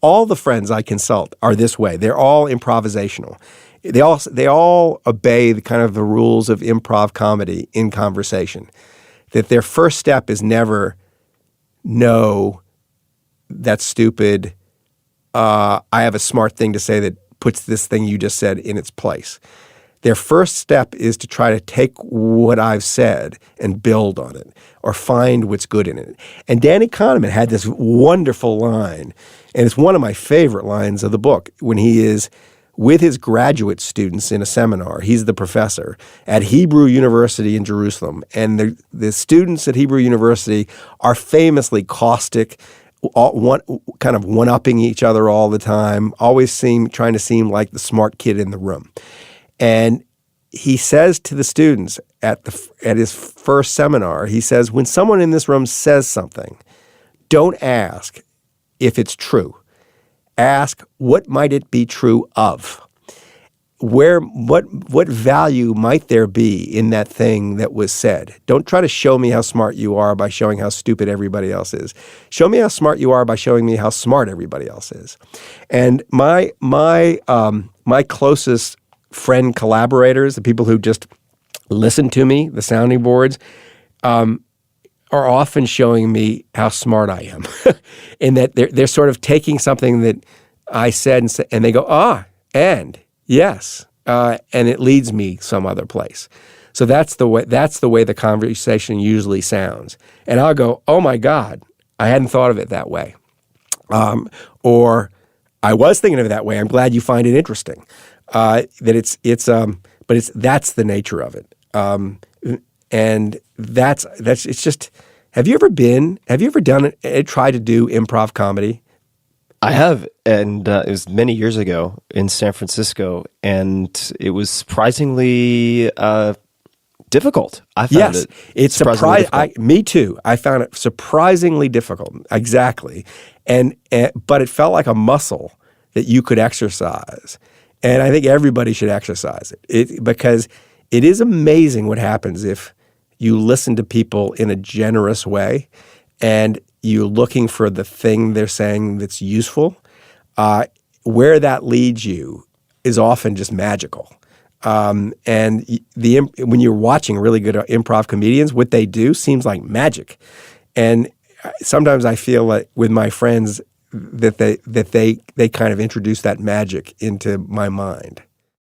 all the friends I consult are this way. They're all improvisational. They all obey the kind of the rules of improv comedy in conversation. That their first step is never, no, that's stupid. I have a smart thing to say that puts this thing you just said in its place. Their first step is to try to take what I've said and build on it or find what's good in it. And Danny Kahneman had this wonderful line, and it's one of my favorite lines of the book, when he is with his graduate students in a seminar. He's the professor at Hebrew University in Jerusalem. And the students at Hebrew University are famously caustic, kind of one-upping each other all the time, always trying to seem like the smart kid in the room. And he says to the students at his first seminar, he says, when someone in this room says something, don't ask if it's true. Ask, what might it be true of? What value might there be in that thing that was said? Don't try to show me how smart you are by showing how stupid everybody else is. Show me how smart you are by showing me how smart everybody else is. And my closest friend collaborators, the people who just listen to me, the sounding boards, are often showing me how smart I am, in that they're sort of taking something that I said and they go, and yes, and it leads me some other place. So that's the way the conversation usually sounds. And I'll go, oh my God, I hadn't thought of it that way, or I was thinking of it that way. I'm glad you find it interesting. But it's that's the nature of it. And that's it's just. Have you ever done it? Tried to do improv comedy? I have, and it was many years ago in San Francisco, and it was surprisingly difficult. I found it's surprising. Me too. I found it surprisingly difficult. Exactly, but it felt like a muscle that you could exercise. And I think everybody should exercise it, because it is amazing what happens if you listen to people in a generous way and you're looking for the thing they're saying that's useful. Where that leads you is often just magical. And when you're watching really good improv comedians, what they do seems like magic. And sometimes I feel like with my friends that they kind of introduce that magic into my mind.